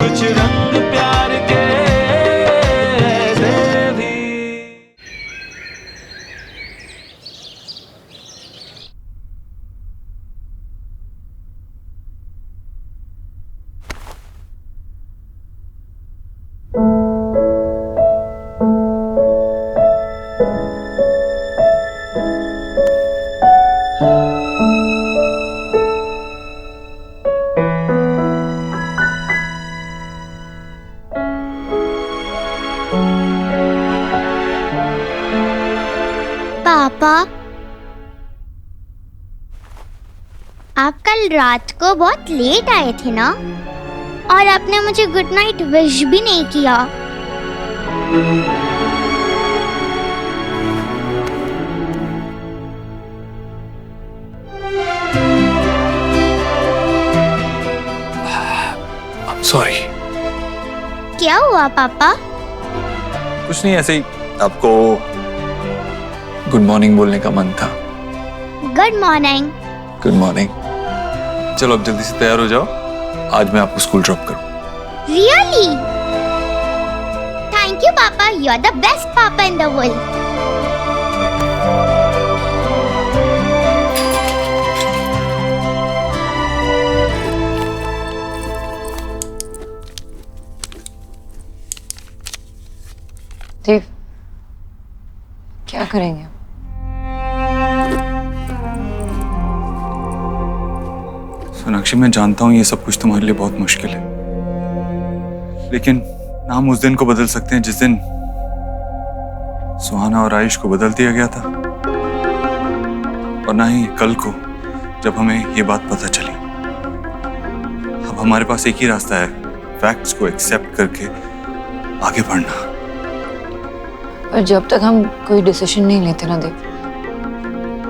कुछ रंग प्यार के ऐसे भी। पापा, आप कल रात को बहुत लेट आए थे ना, और आपने मुझे गुड नाइट विश भी नहीं किया। सॉरी। क्या हुआ पापा? कुछ नहीं, ऐसे ही आपको गुड मॉर्निंग बोलने का मन था। Good morning. Good morning. चलो अब जल्दी से तैयार हो जाओ, आज मैं आपको स्कूल ड्रॉप करूं। रियली? थैंक यू पापा, यू आर द बेस्ट पापा इन द वर्ल्ड। देव, क्या करेंगे? सोनाक्षी, मैं जानता हूँ ये सब कुछ तुम्हारे लिए बहुत मुश्किल है, लेकिन ना हम उस दिन को बदल सकते हैं जिस दिन सुहाना और आयुष को बदल दिया गया था, और ना ही कल को जब हमें ये बात पता चली। अब हमारे पास एक ही रास्ता है, फैक्ट्स को एक्सेप्ट करके आगे बढ़ना। और जब तक हम कोई डिसीजन नहीं लेते ना देव,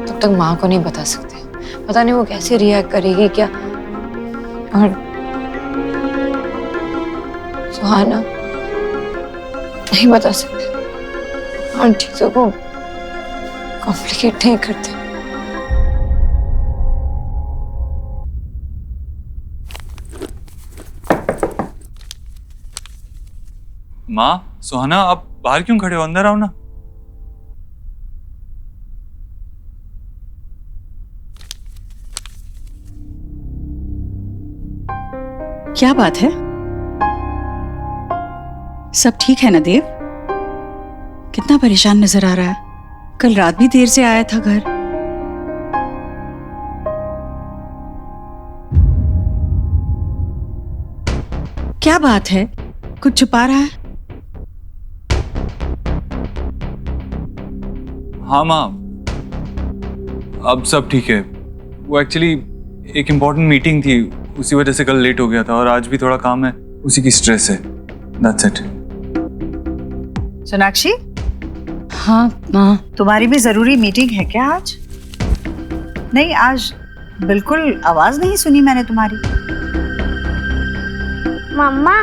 तब तक माँ को नहीं बता सकते। पता नहीं वो कैसे रिएक्ट करेगी, क्या। और सुहाना, नहीं बता सकते, और चीजों को कॉम्प्लिकेट नहीं करते। माँ, सुहाना, आप बाहर क्यों खड़े हो? अंदर आओ ना। क्या बात है? सब ठीक है ना देव? कितना परेशान नजर आ रहा है। कल रात भी देर से आया था घर। क्या बात है? कुछ छुपा रहा है? हाँ माँ, अब सब ठीक है। वो एक्चुअली एक इम्पोर्टेंट मीटिंग थी, उसी वजह से कल लेट हो गया था, और आज भी थोड़ा काम है, उसी की स्ट्रेस है। That's it. सोनाक्षी, हाँ माँ। तुम्हारी भी जरूरी मीटिंग है क्या आज? नहीं, आज बिल्कुल आवाज नहीं सुनी मैंने तुम्हारी। मम्मा,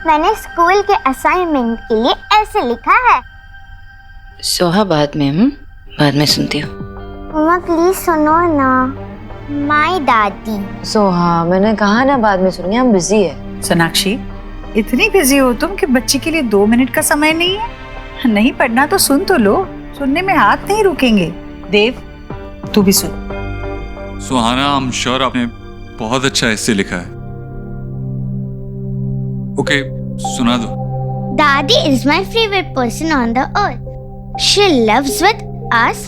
मैंने स्कूल के असाइनमेंट के लिए ऐसे लिखा है। सोहा, बाद में सुनती हूँ। मम्मा प्लीज सुनो ना। माय दादी। सोहा, मैंने कहा ना बाद में सुनिए, हम बिजी है। सोनाक्षी, इतनी बिजी हो तुम कि बच्चे के लिए 2 मिनट का समय नहीं है? नहीं पढ़ना तो सुन तो लो, सुनने में हाथ नहीं रुकेंगे। देव, तू भी सुन। सुहाना, आई एम श्योर आपने बहुत अच्छा ऐसे लिखा है। ओके, सुना दो। Daddy is my favorite person on the earth. She lives with us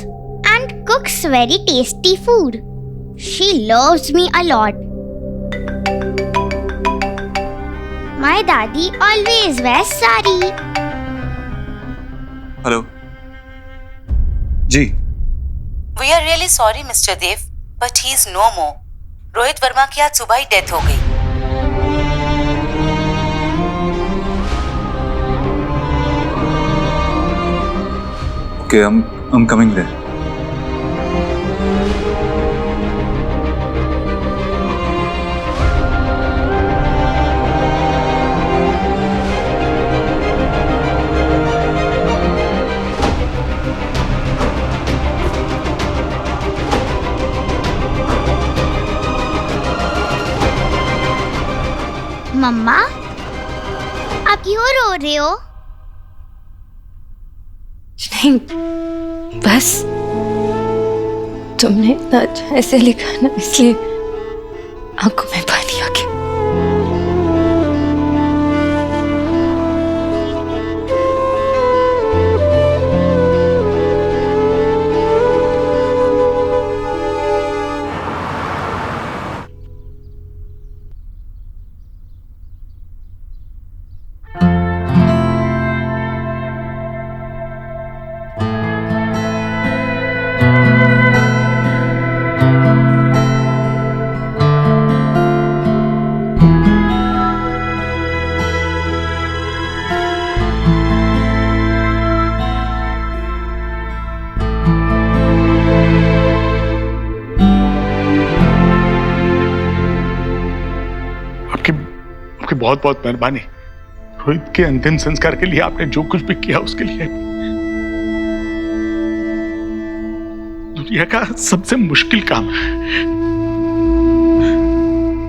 and cooks very tasty food. She loves me a lot. My daddy always wears sari. Hello जी। We are really sorry, Mr. Dev, but he is no more. Rohit Verma की आज सुबह ही death हो गई। Okay, I'm coming there. मम्मा, आप क्यों रो रहे हो? नहीं, बस तुमने इतना अच्छा ऐसे लिखा ना, इसलिए आंखों में पानी आ गया। आपकी बहुत बहुत मेहरबानी। रोहित के अंतिम संस्कार के लिए आपने जो कुछ भी किया उसके लिए दुनिया का सबसे मुश्किल काम है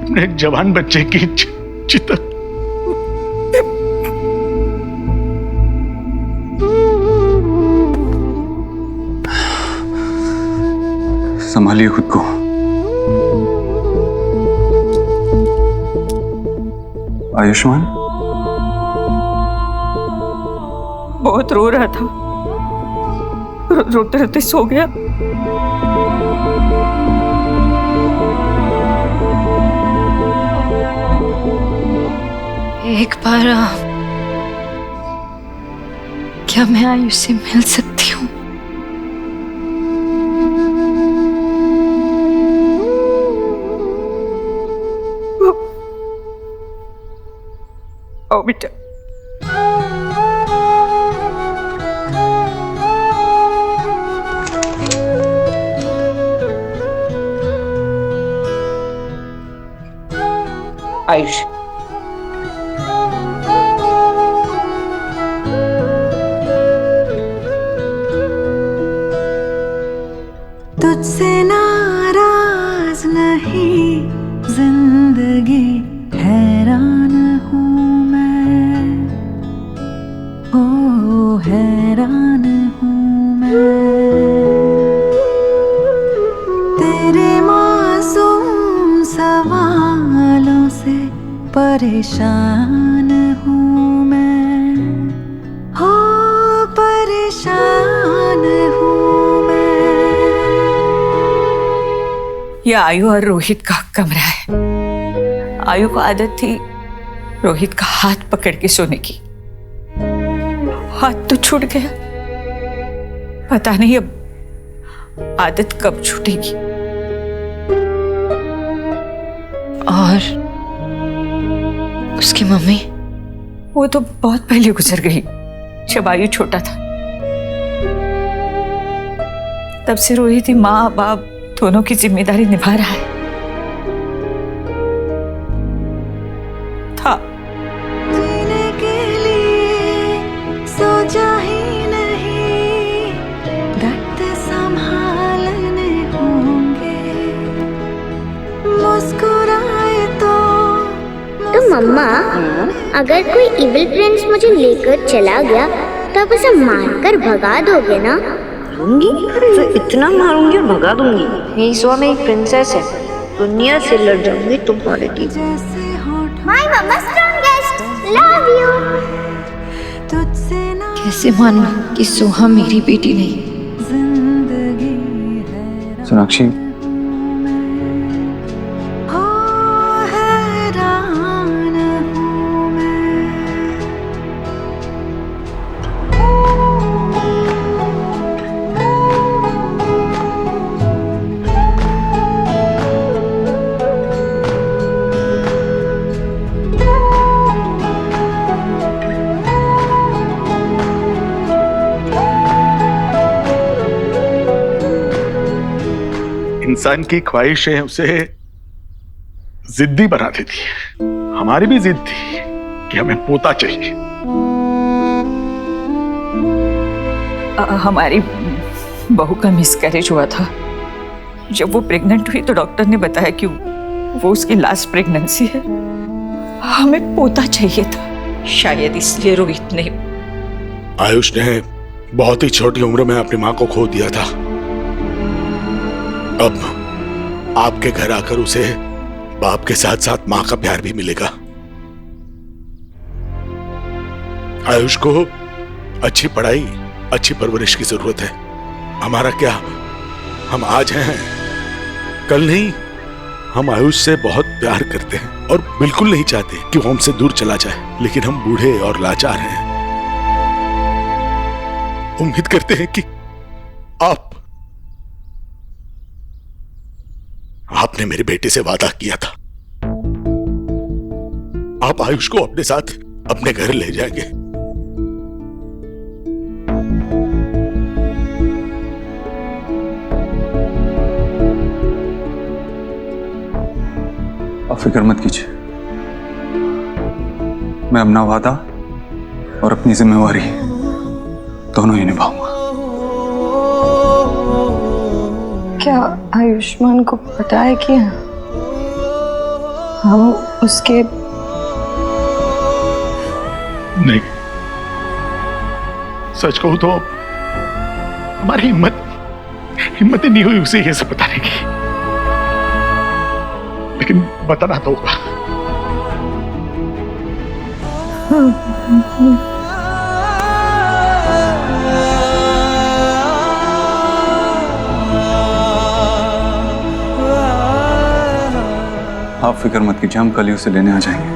अपने जवान बच्चे की चिता। संभालिए खुद को। आयुष्मान बहुत रो रहा था, रोते रोते सो गया। एक बार क्या मैं आयुष से मिल सकती हूँ? आओ बेटा। आयुष, तुझसे नाराज नहीं जिंदगी, हैरान हूँ मैं, ओ हैरान हूँ मैं, तेरे मासूम सवालों से परेशान हूँ मैं, हो परेशान हूँ मैं। यह आयु और रोहित का कमरा है। आयु को आदत थी रोहित का हाथ पकड़ के सोने की। हाथ तो छूट गया, पता नहीं अब आदत कब छूटेगी। और उसकी मम्मी? वो तो बहुत पहले गुजर गई, जब आयु छोटा था। तब से रोहित ही माँ बाप दोनों की जिम्मेदारी निभा रहा है। जीने के लिए सोचा ही नहीं, दर्द संभालने होंगे, मुस्कुराए तो मम्मा, अगर कोई इविल प्रिंस मुझे लेकर चला गया तो आप उसे मारकर भगा दोगे ना? मारूंगी तो इतना मारूंगी और भगा दूंगी। मेरी सो में एक प्रिंसेस है, दुनिया से लड़ जाऊंगी तुम्हारे लिए। जैसे होठ my mamma strongest, love you. तुझसे ना कैसे मानूं कि सोहा मेरी बेटी नहीं? जिंदगी है, सोनाक्षी, हो हैरान हूँ मैं। इंसान की ख्वाहिशें उसे जिद्दी बना देती है। हमारी भी जिद थी कि हमें पोता चाहिए। हमारी बहू का मिसकैरेज हुआ था। जब वो प्रेग्नेंट हुई तो डॉक्टर ने बताया कि वो उसकी लास्ट प्रेगनेंसी है। हमें पोता चाहिए था। शायद इसलिए रोहित ने। आयुष ने बहुत ही छोटी उम्र में अपनी माँ को खो दिया था। अब आपके घर आकर उसे बाप के साथ साथ माँ का प्यार भी मिलेगा। आयुष को अच्छी पढ़ाई, अच्छी परवरिश की जरूरत है। हमारा क्या, हम आज हैं, कल नहीं। हम आयुष से बहुत प्यार करते हैं और बिल्कुल नहीं चाहते कि वो हमसे दूर चला जाए, लेकिन हम बूढ़े और लाचार हैं। उम्मीद करते हैं कि आपने मेरे बेटे से वादा किया था, आप आयुष को अपने साथ अपने घर ले जाएंगे। आप फिक्र मत कीजिए, मैं अपना वादा और अपनी जिम्मेवारी दोनों ही निभाऊंगा। क्या आयुष्मान को पता है कि हम उसके? नहीं, सच कहूं तो हमारी हिम्मत ही नहीं हुई उसे ये सब बताने की, लेकिन बताना तो होगा। आप फिक्र मत कीजिए, हम कल ही उसे लेने आ जाएंगे।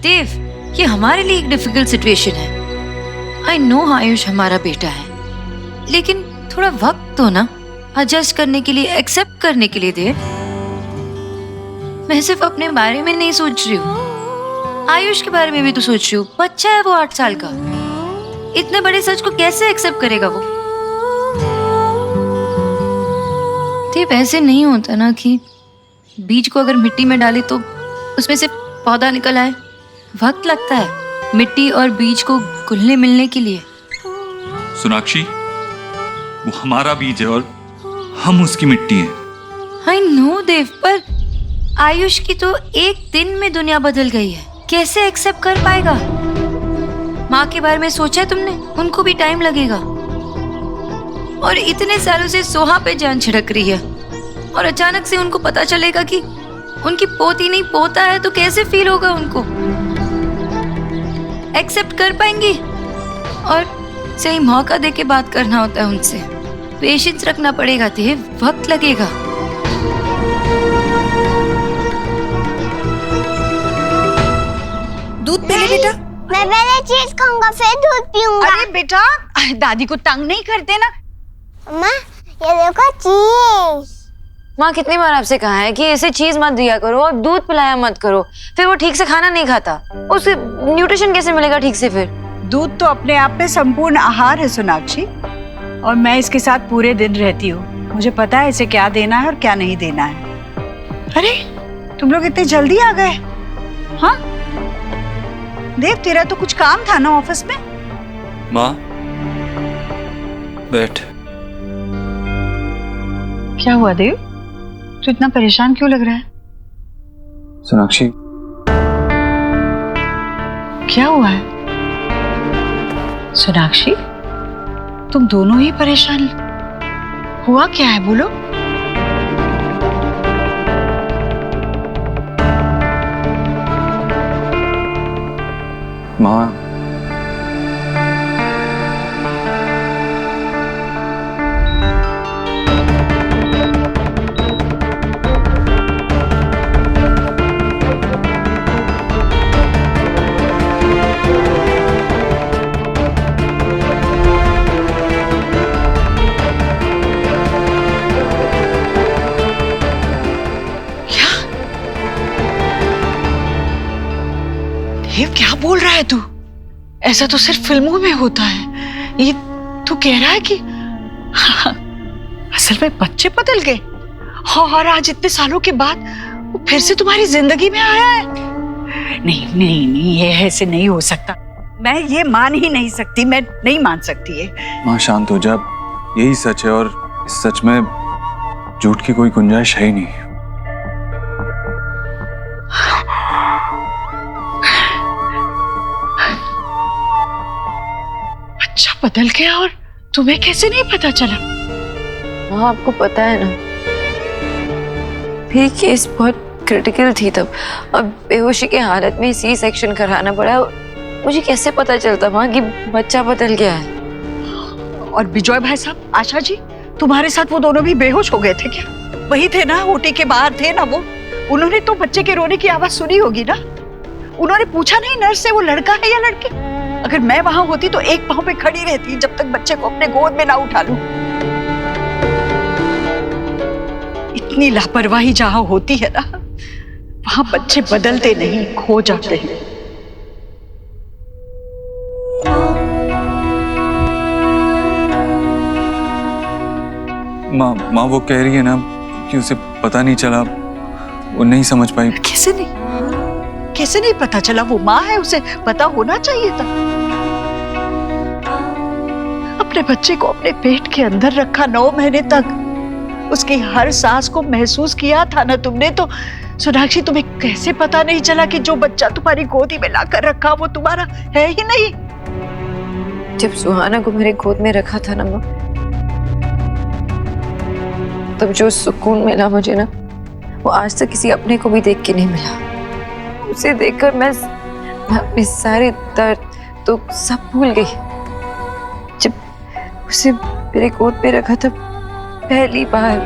देव, ये हमारे लिए एक डिफिकल्ट सिचुएशन है। आई नो आयुष हमारा बेटा है, लेकिन थोड़ा वक्त तो ना एडजस्ट करने के लिए, एक्सेप्ट करने के लिए देव। मैं सिर्फ अपने बारे में नहीं सोच रही हूँ, आयुष के बारे में भी तो सोच रही हूँ। बच्चा है वो 8 साल का, इतने बड़े सच को कैसे एक्सेप्ट करेगा वो? देव, ऐसे नहीं होता ना कि बीज को अगर मिट्टी में डाले तो उसमें से पौधा निकल आए। वक्त लगता है मिट्टी और बीज को घुलने मिलने के लिए। सोनाक्षी, वो हमारा बीज है और हम उसकी मिट्टी हैं। आई नो देव, पर आयुष की तो एक दिन में दुनिया बदल गई है, कैसे एक्सेप्ट कर पाएगा? माँ के बारे में सोचा है तुमने? उनको भी टाइम लगेगा। और इतने सालों से सोहा पे जान छिड़क रही है, और अचानक से उनको पता चलेगा कि उनकी पोती नहीं पोता है, तो कैसे फील होगा उनको? एक्सेप्ट कर पाएंगी? और सही मौका देके बात करना होता है उनसे, पेशेंस रखना पड़ेगा देव, वक्त लगेगा। दूध पी ले बेटा। मैं पहले चीज खाऊंगा फिर दूध पीऊंगा। अरे बेटा, दादी को तंग नहीं करते ना। अम्मा, ये देखो चीज। माँ, कितनी बार आपसे कहा है कि इसे चीज मत दिया करो और दूध पिलाया मत करो, फिर वो ठीक से खाना नहीं खाता, उसे न्यूट्रिशन कैसे मिलेगा ठीक से? फिर दूध तो अपने आप में संपूर्ण आहार है सोनाक्षी, और मैं इसके साथ पूरे दिन रहती हूँ। मुझे पता है इसे क्या देना है और क्या नहीं देना है। अरे तुम लोग इतने जल्दी आ गए? हाँ देव, तेरा तो कुछ काम था ना ऑफिस में? माँ, बैठ। क्या हुआ देव, तू इतना परेशान क्यों लग रहा है? सोनाक्षी, क्या हुआ है? सोनाक्षी, तुम दोनों ही परेशान, हुआ क्या है बोलो? माँ, देव, क्या बोल रहा है तू? ऐसा तो सिर्फ फिल्मों में होता है। ये तू कह रहा है कि असल में बच्चे बदल गए और आज इतने सालों के बाद वो फिर से तुम्हारी जिंदगी में आया है? नहीं नहीं नहीं, ये ऐसे नहीं हो सकता। मैं ये मान ही नहीं सकती, मैं नहीं मान सकती है। माँ शांत हो जा, यही सच है और इस सच में झूठ की कोई गुंजाइश है ही नहीं। बच्चा बदल गया और तुम्हें कैसे नहीं पता चला? हाँ, आपको पता है ना, भी केस बहुत क्रिटिकल थी तब। अब बेहोशी की हालत में सी सेक्शन कराना पड़ा। मुझे कैसे पता चलता वहां कि बच्चा बदल गया है? और विजय भाई साहब, आशा जी, तुम्हारे साथ वो दोनों भी बेहोश हो गए थे क्या? वही थे ना, ओटी के बाहर थे ना वो? उन्होंने तो बच्चे के रोने की आवाज सुनी होगी ना? उन्होंने पूछा नहीं नर्स से वो लड़का है या लड़की? अगर मैं वहां होती तो एक पांव पे खड़ी रहती जब तक बच्चे को अपने गोद में ना उठा लूं। इतनी लापरवाही जहां होती है ना, वहां बच्चे बदलते नहीं, खो जाते हैं। माँ वो कह रही है ना कि उसे पता नहीं चला, वो नहीं समझ पाई। कैसे नहीं पता चला? वो माँ है, उसे पता होना चाहिए था। अपने बच्चे को अपने पेट के अंदर रखा 9 महीने तक, उसकी हर सांस को महसूस किया था ना तुमने। तो सोनाक्षी, तुम्हें कैसे पता नहीं चला कि जो बच्चा तुम्हारी गोदी में लाकर रखा वो तुम्हारा है ही नहीं? जब सुहाना को मेरे गोद में रखा था ना माँ, तब जो सुकून मिला मुझे ना, वो आज तक किसी अपने को भी देख के नहीं मिला। उसे देखकर मैं अपने सारे दर्द तो सब भूल गई। जब उसे मेरे गोद में रखा था पहली बार,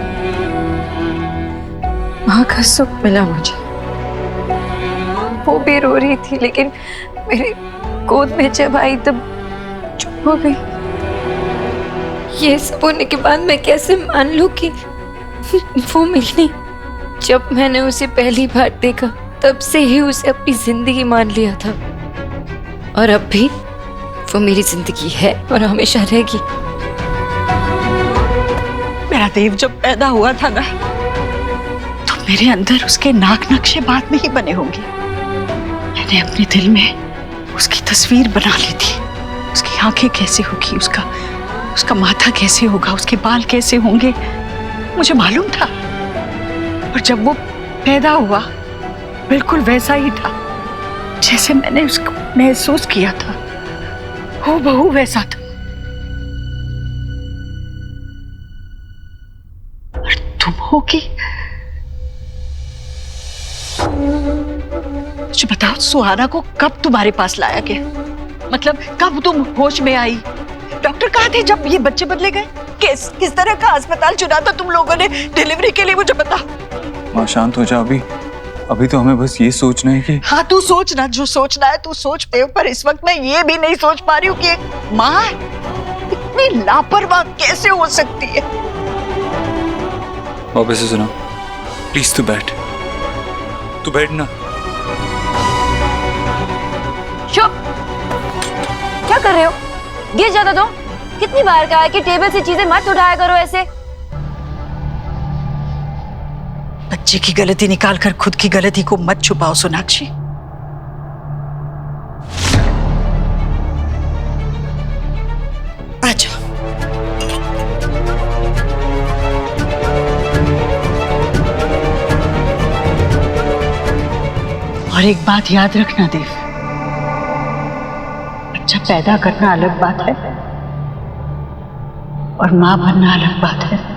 माँ का सुख मिला मुझे। वो भी रो रही थी, लेकिन मेरे गोद में जब आई तब चुप हो गई। ये सब होने के बाद मैं कैसे मान लूं कि वो मिली? जब मैंने उसे पहली बार देखा तब से ही उसे अपनी जिंदगी मान लिया था, और अब भी वो मेरी जिंदगी है और हमेशा रहेगी। मेरा देव जब पैदा हुआ था ना, तो मेरे अंदर उसके नाक नक्शे बाद में ही बने होंगे। मैंने अपने दिल में उसकी तस्वीर बना ली थी। उसकी आंखें कैसे होगी, उसका माथा कैसे होगा, उसके बाल कैसे होंगे, मुझे मालूम था। और जब वो पैदा हुआ बिल्कुल वैसा ही था जैसे मैंने उसको महसूस किया था, हूबहू वैसा था। और तुम होगी? मुझे बताओ, सुहाना को कब तुम्हारे पास लाया गया? मतलब कब तुम होश में आई? डॉक्टर कहाँ थे जब ये बच्चे बदले गए? किस तरह का अस्पताल चुना था तुम लोगों ने डिलीवरी के लिए, मुझे बता। माँ शांत हो जा, अभी तो हमें बस ये सोचना है कि... हाँ, तू सोचना, जो सोचना है तू सोच पे, पर इस वक्त मैं ये भी नहीं सोच पा रही हूँ कि एक माँ इतनी लापरवाह कैसे हो सकती है। वापस से सुना, प्लीज तू बैठ ना। क्या कर रहे हो? गिर जाता तो। कितनी बार कहा है कि टेबल से चीजें मत उठाया करो ऐसे। बच्चे की गलती निकालकर खुद की गलती को मत छुपाओ सोनाक्षी। आजा। और एक बात याद रखना देव, बच्चा पैदा करना अलग बात है और मां बनना अलग बात है।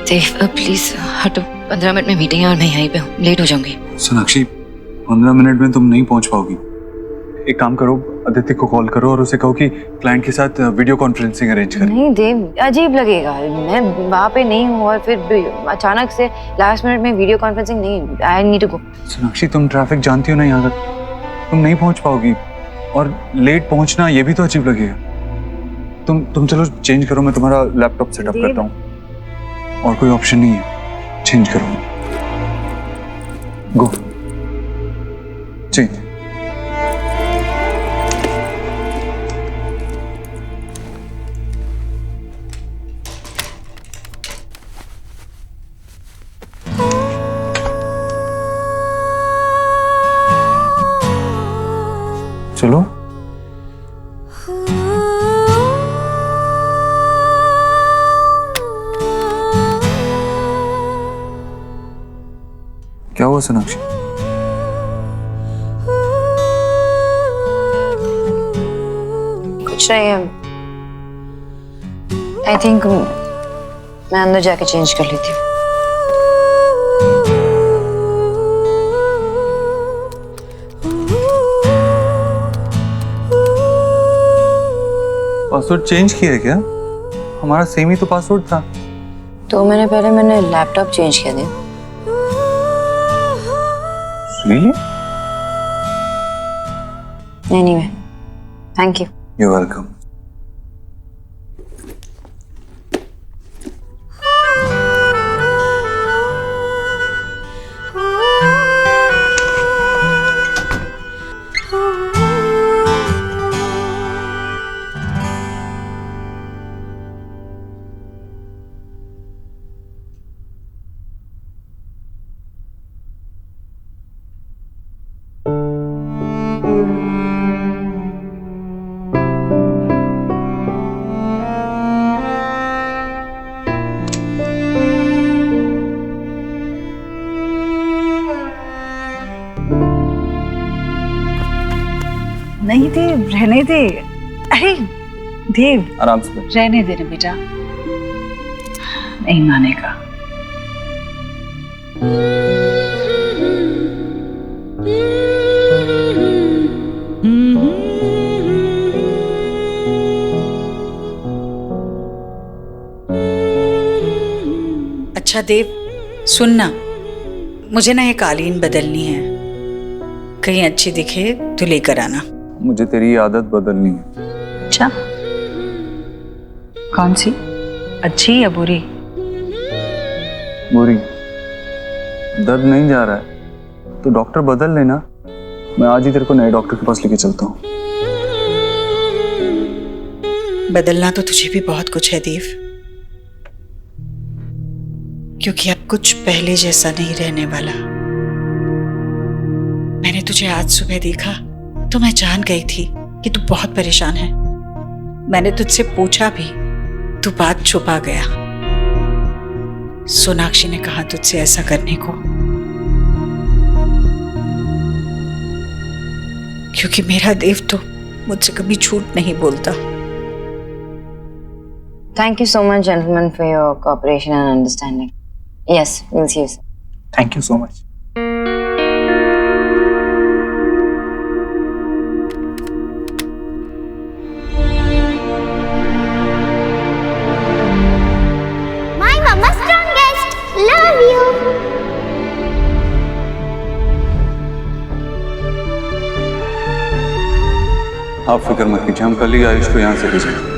देव प्लीज हटो, 15 मिनट में मीटिंग है और मैं यहीं पे हूँ, लेट हो जाऊंगी। सोनाक्षी 15 मिनट में तुम नहीं पहुंच पाओगी, एक काम करो, अदिति को कॉल करो और उसे कहो कि क्लाइंट के साथ वीडियो कॉन्फ्रेंसिंग अरेंज करें। नहीं देव, अजीब लगेगा। मैं वहाँ पे नहीं हूँ और फिर अचानक से लास्ट मिनट में वीडियो कॉन्फ्रेंसिंग नहीं। I need to go. Sonakshi, तुम ट्रैफिक जानती हो ना यहाँ तक, तुम नहीं पहुँच पाओगी और लेट पहुँचना ये भी तो अजीब लगेगा। तुम चलो चेंज करो, मैं तुम्हारा लैपटॉप सेटअप करता हूँ। और कोई ऑप्शन नहीं है, चेंज करो। गो चेंज। चलो क्या हुआ सोनाक्षी? कुछ नहीं है। आई थिंक मैं अंदर जाके चेंज कर लेती हूँ। पासवर्ड चेंज किया है क्या? हमारा सेम ही तो पासवर्ड था। 2 महीने पहले मैंने लैपटॉप चेंज किया था। Anyway, thank you. You're welcome. नहीं देव, रहने दे। अरे देव, आराम से बैठ। रहने दे बेटा, नहीं मानेगा। अच्छा देव, सुनना, मुझे ना ये कालीन बदलनी है। कहीं अच्छी दिखे तो लेकर आना। मुझे तेरी आदत बदलनी है। अच्छा, कौन सी? अच्छी या बुरी? बुरी। दर्द नहीं जा रहा है तो डॉक्टर बदल लेना। मैं आज ही तेरे को नए डॉक्टर के पास लेके चलता हूँ। बदलना तो तुझे भी बहुत कुछ है देव, क्योंकि अब कुछ पहले जैसा नहीं रहने वाला। मैंने तुझे आज सुबह देखा तो मैं जान गई थी कि तू बहुत परेशान है। मैंने तुझसे पूछा भी, तू बात छुपा गया। सोनाक्षी ने कहा तुझसे ऐसा करने को, क्योंकि मेरा देव तो मुझसे कभी झूठ नहीं बोलता। Thank you so much, gentlemen, for your cooperation and understanding. Yes, we'll see you soon. Thank you so much. My mama strongest. Love you. आप फिक्र मत कीजिए, हम कल ही आयुष को यहाँ से भेजेंगे।